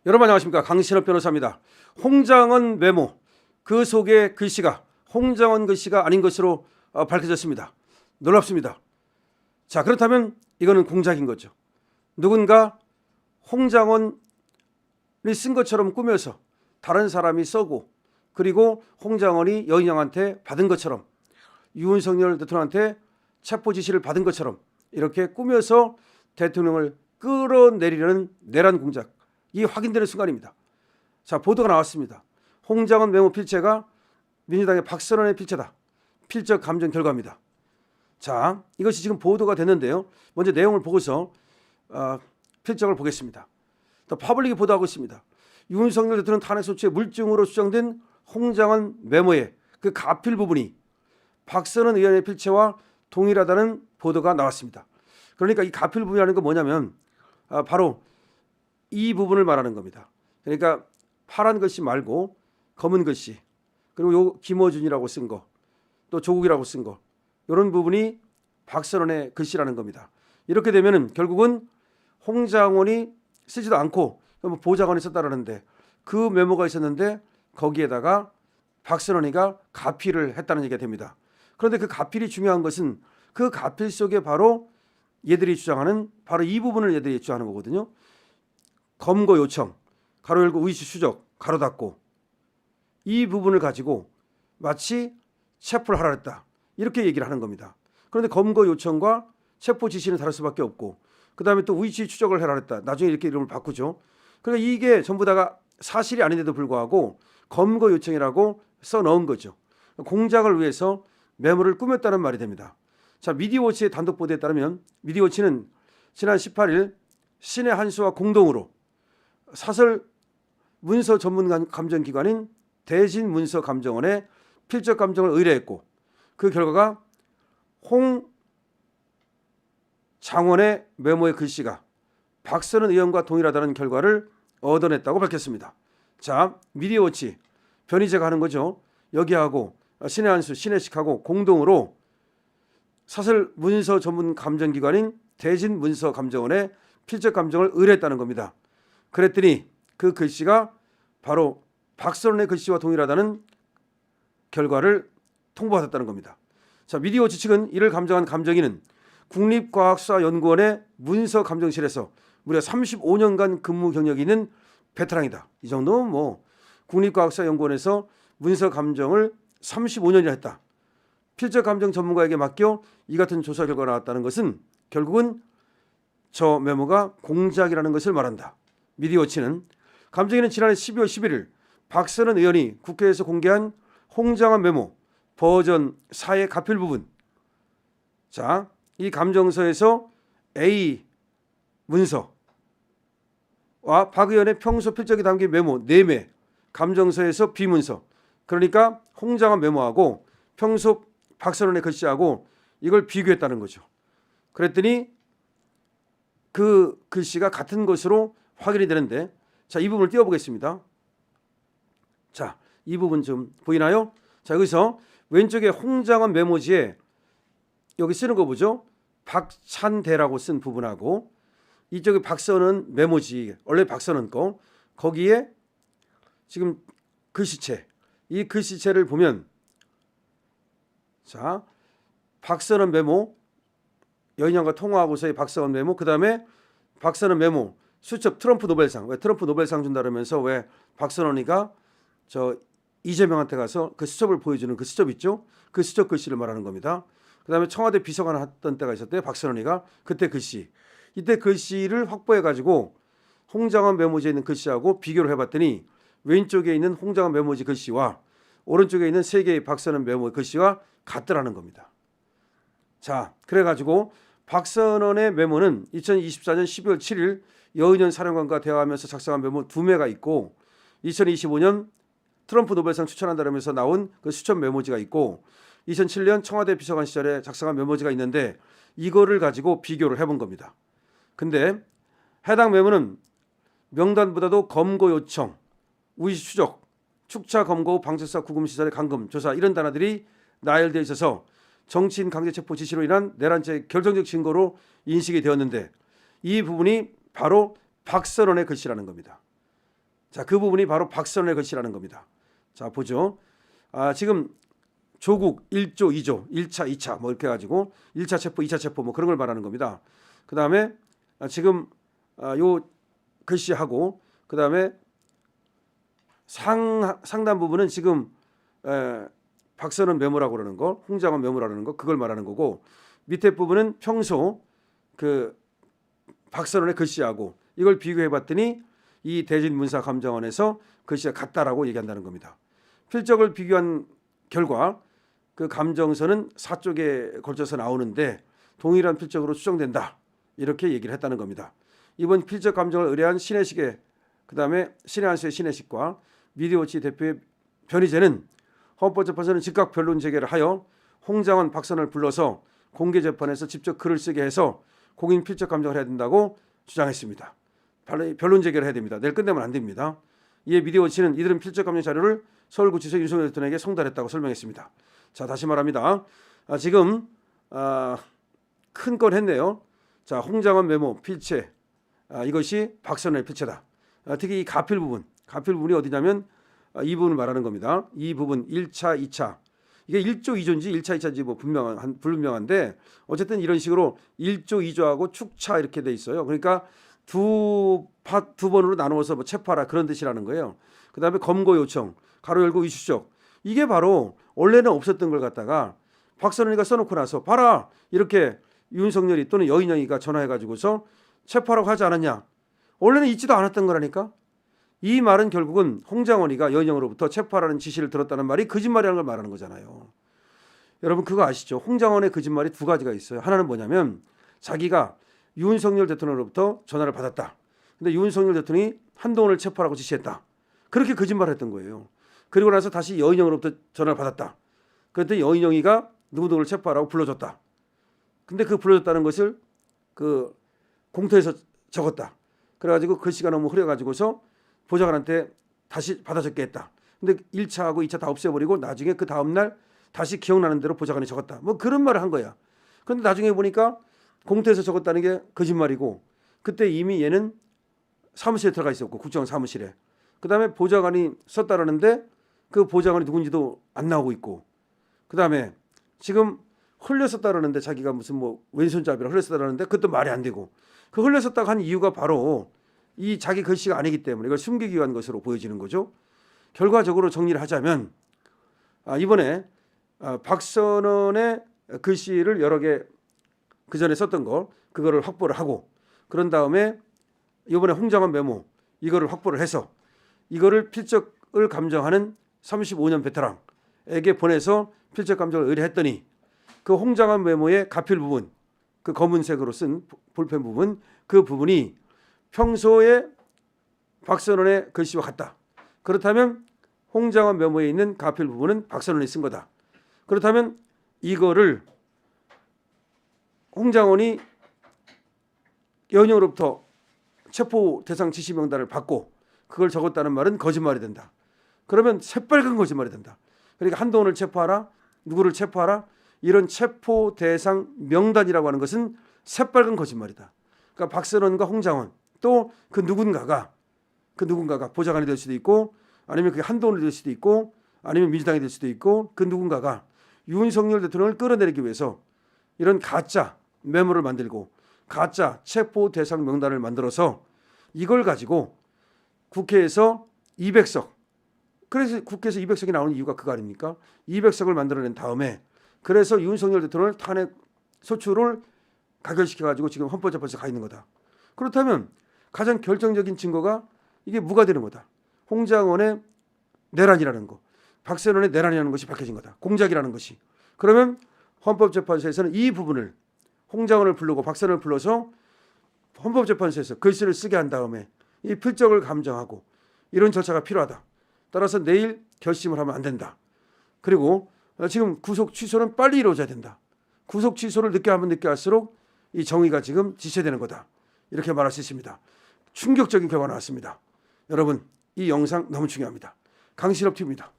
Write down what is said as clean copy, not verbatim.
여러분 안녕하십니까, 강신업 변호사입니다. 홍장원 메모, 그 속의 글씨가 홍장원 글씨가 아닌 것으로 밝혀졌습니다. 놀랍습니다. 자, 그렇다면 이거는 공작인 거죠. 누군가 홍장원이 쓴 것처럼 꾸며서 다른 사람이 써고, 그리고 홍장원이 여인영한테 받은 것처럼, 윤석열 대통령한테 체포 지시를 받은 것처럼 이렇게 꾸며서 대통령을 끌어내리려는 내란 공작, 이 확인되는 순간입니다. 자, 보도가 나왔습니다. 홍장원 메모 필체가 민주당의 박선원의 필체다. 필적 감정 결과입니다. 자, 이것이 지금 보도가 됐는데요. 먼저 내용을 보고서 필적을 보겠습니다. 더 퍼블릭이 보도하고 있습니다. 윤석열 대통령 탄핵 소추의 물증으로 추정된 홍장원 메모의 그 가필 부분이 박선원 의원의 필체와 동일하다는 보도가 나왔습니다. 그러니까 이 가필 부분이라는 건 뭐냐면 바로 이 부분을 말하는 겁니다. 그러니까 파란 글씨 말고 검은 글씨, 그리고 요 김어준이라고 쓴 거, 또 조국이라고 쓴 거, 이런 부분이 박선원의 글씨라는 겁니다. 이렇게 되면은 결국은 홍장원이 쓰지도 않고 보좌관이 썼다라는데, 그 메모가 있었는데 거기에다가 박선원이가 가필을 했다는 얘기가 됩니다. 그런데 그 가필이 중요한 것은 그 가필 속에 바로 얘들이 주장하는 바로 이 부분을 얘들이 주장하는 거거든요. 검거 요청, 가로 열고 의시 추적, 가로 닫고, 이 부분을 가지고 마치 체포를 하라 했다, 이렇게 얘기를 하는 겁니다. 그런데 검거 요청과 체포 지시는 다를 수밖에 없고, 그 다음에 또 의시 추적을 해라 했다, 나중에 이렇게 이름을 바꾸죠. 그러니까 이게 전부 다가 사실이 아닌데도 불구하고 검거 요청이라고 써 넣은 거죠. 공작을 위해서 메모를 꾸몄다는 말이 됩니다. 자, 미디어워치의 단독 보도에 따르면 미디어워치는 지난 18일 신의 한수와 공동으로 사설 문서 전문 감정기관인 대진문서감정원에 필적 감정을 의뢰했고, 그 결과가 홍장원의 메모의 글씨가 박선원 의원과 동일하다는 결과를 얻어냈다고 밝혔습니다. 자, 미디어워치 변희재가 하는 거죠. 여기하고 신의 한수, 신혜식하고 공동으로 사설 문서 전문 감정기관인 대진문서감정원에 필적 감정을 의뢰했다는 겁니다. 그랬더니 그 글씨가 바로 박선원의 글씨와 동일하다는 결과를 통보받았다는 겁니다. 자, 미디어워치 측은 이를 감정한 감정인은 국립과학수사연구원의 문서감정실에서 무려 35년간 근무 경력이 있는 베테랑이다. 이 정도면 뭐 국립과학수사연구원에서 문서감정을 35년이나 했다. 필적감정 전문가에게 맡겨 이 같은 조사 결과가 나왔다는 것은 결국은 저 메모가 공작이라는 것을 말한다. 미디어워치는 감정인은 지난해 12월 11일 박선원 의원이 국회에서 공개한 홍장원 메모 버전 4의 가필 부분, 자, 이 감정서에서 A 문서와 박 의원의 평소 필적이 담긴 메모 4매, 감정서에서 B 문서, 그러니까 홍장원 메모하고 평소 박선원의 글씨하고 이걸 비교했다는 거죠. 그랬더니 그 글씨가 같은 것으로 확인이 되는데, 자, 이 부분을 띄워보겠습니다. 자, 이 부분 좀 보이나요? 자, 여기서 왼쪽에 홍장원 메모지에 여기 쓰는 거 보죠. 박찬대라고 쓴 부분하고, 이쪽에 박선원 메모지, 원래 박선원 거, 거기에 지금 글씨체, 이 글씨체를 보면, 자, 박선원 메모, 여인영과 통화하고서의 박선원 메모, 그 다음에 박선원 메모 수첩 트럼프 노벨상, 왜 트럼프 노벨상 준다 그러면서 왜 박선원이가 저 이재명한테 가서 그 수첩을 보여주는 그 수첩 있죠? 그 수첩 글씨를 말하는 겁니다. 그 다음에 청와대 비서관 했던 때가 있었대, 박선원이가. 그때 글씨, 이때 글씨를 확보해 가지고 홍장원 메모지에 있는 글씨하고 비교를 해봤더니 왼쪽에 있는 홍장원 메모지 글씨와 오른쪽에 있는 세 개의 박선원 메모 글씨와 같더라는 겁니다. 자, 그래가지고 박선원의 메모는 2024년 12월 7일 여은현 사령관과 대화하면서 작성한 메모 2매가 있고, 2025년 트럼프 노벨상 추천한다면서 나온 그 수첩 메모지가 있고, 2007년 청와대 비서관 시절에 작성한 메모지가 있는데 이거를 가지고 비교를 해본 겁니다. 근데 해당 메모는 명단보다도 검거 요청, 우시 추적, 축차 검거 후 방책사 구금시설의 감금, 조사, 이런 단어들이 나열되어 있어서 정치인 강제 체포 지시로 인한 내란죄의 결정적 증거로 인식이 되었는데, 이 부분이 바로 박선원의 글씨라는 겁니다. 자, 그 부분이 바로 박선원의 글씨라는 겁니다. 자, 보죠. 지금 조국 1조, 2조, 1차, 2차 뭐 이렇게 해가지고 1차 체포, 2차 체포 뭐 그런 걸 말하는 겁니다. 그 다음에 지금 요 글씨하고 그 다음에 상단 부분은 지금 박선원 메모라고 그러는 거, 홍장원 메모라고 그러는 거 그걸 말하는 거고, 밑에 부분은 평소 그 박선원의 글씨하고 이걸 비교해 봤더니 이 대진문사감정원에서 글씨가 같다라고 얘기한다는 겁니다. 필적을 비교한 결과 그 감정서는 4쪽에 걸쳐서 나오는데 동일한 필적으로 추정된다, 이렇게 얘기를 했다는 겁니다. 이번 필적 감정을 의뢰한 신혜식의 그다음에 신혜한수의 신혜식과 미디어워치 대표의 변희재는 헌법재판소는 즉각 변론 제기를 하여 홍장원, 박선원을 불러서 공개 재판에서 직접 글을 쓰게 해서 공인 필적 감정을 해야 된다고 주장했습니다. 변론 제기를 해야 됩니다. 내일 끝내면 안 됩니다. 이에 미디어워치는 이들은 필적 감정 자료를 서울구치소 윤석열 대통령에게 송달했다고 설명했습니다. 자, 다시 말합니다. 지금 큰 건 했네요. 자, 홍장원 메모 필체, 이것이 박선원의 필체다. 특히 이 가필 부분이 어디냐면 이 부분을 말하는 겁니다. 이 부분 1차, 2차. 이게 1조, 2조인지 1차, 2차인지 뭐 불분명한데 어쨌든 이런 식으로 1조, 2조하고 축차 이렇게 돼 있어요. 그러니까 두 번으로 나누어서 뭐 체포하라 그런 뜻이라는 거예요. 그 다음에 검거 요청, 가로 열고 이슈적. 이게 바로 원래는 없었던 걸 갖다가 박선원이가 써놓고 나서 봐라 이렇게 윤석열이 또는 여인영이가 전화해가지고서 체포하라고 하지 않았냐. 원래는 있지도 않았던 거라니까. 이 말은 결국은 홍장원이가 여인영으로부터 체포하라는 지시를 들었다는 말이 거짓말이라는 걸 말하는 거잖아요. 여러분 그거 아시죠? 홍장원의 거짓말이 두 가지가 있어요. 하나는 뭐냐면 자기가 윤석열 대통령으로부터 전화를 받았다. 근데 윤석열 대통령이 한동훈을 체포하라고 지시했다. 그렇게 거짓말을 했던 거예요. 그리고 나서 다시 여인영으로부터 전화를 받았다. 그랬더니 여인영이가 누구누구를 체포하라고 불러줬다. 근데 그 불러줬다는 것을 그 공터에서 적었다. 그래가지고 글씨가 너무 흐려가지고서 보좌관한테 다시 받아 적게 했다. 근데 1차하고 2차 다 없애버리고 나중에 그 다음날 다시 기억나는 대로 보좌관이 적었다. 뭐 그런 말을 한 거야. 그런데 나중에 보니까 공터에서 적었다는 게 거짓말이고, 그때 이미 얘는 사무실에 들어가 있었고, 국정원 사무실에. 그 다음에 보좌관이 썼다라는데 그 보좌관이 누군지도 안 나오고 있고, 그 다음에 지금 흘렸었다라는데 자기가 무슨 뭐 왼손잡이라 흘렸었다라는데 그것도 말이 안 되고, 그 흘렸었다고 한 이유가 바로 이 자기 글씨가 아니기 때문에 이걸 숨기기 위한 것으로 보여지는 거죠. 결과적으로 정리를 하자면 이번에 박선원의 글씨를 여러 개 그 전에 썼던 거 그거를 확보를 하고, 그런 다음에 이번에 홍장원 메모 이거를 확보를 해서 이거를 필적을 감정하는 35년 베테랑에게 보내서 필적 감정을 의뢰했더니 그 홍장원 메모의 가필 부분, 그 검은색으로 쓴 볼펜 부분, 그 부분이 평소에 박선원의 글씨와 같다. 그렇다면 홍장원 메모에 있는 가필 부분은 박선원이 쓴 거다. 그렇다면 이거를 홍장원이 여인영으로부터 체포 대상 지시 명단을 받고 그걸 적었다는 말은 거짓말이 된다. 그러면 새빨간 거짓말이 된다. 그러니까 한동훈을 체포하라, 누구를 체포하라, 이런 체포 대상 명단이라고 하는 것은 새빨간 거짓말이다. 그러니까 박선원과 홍장원 또 그 누군가가 보좌관이 될 수도 있고, 아니면 그게 한동훈이 될 수도 있고, 아니면 민주당이 될 수도 있고, 그 누군가가 윤석열 대통령을 끌어내리기 위해서 이런 가짜 메모를 만들고 가짜 체포 대상 명단을 만들어서 이걸 가지고 국회에서 200석, 그래서 국회에서 200석이 나오는 이유가 그거 아닙니까? 200석을 만들어낸 다음에 그래서 윤석열 대통령을 탄핵 소추를 가결시켜가지고 지금 헌법재판소에 가 있는 거다. 그렇다면 가장 결정적인 증거가 이게 무가 되는 거다. 홍장원의 내란이라는 거, 박선원의 내란이라는 것이 밝혀진 거다. 공작이라는 것이. 그러면 헌법재판소에서는 이 부분을 홍장원을 부르고 박선원을 불러서 헌법재판소에서 글씨를 쓰게 한 다음에 이 필적을 감정하고 이런 절차가 필요하다. 따라서 내일 결심을 하면 안 된다. 그리고 지금 구속 취소는 빨리 이루어져야 된다. 구속 취소를 늦게 하면 늦게 할수록 이 정의가 지금 지체되는 거다. 이렇게 말할 수 있습니다. 충격적인 결과가 나왔습니다. 여러분 이 영상 너무 중요합니다. 강신업 TV입니다.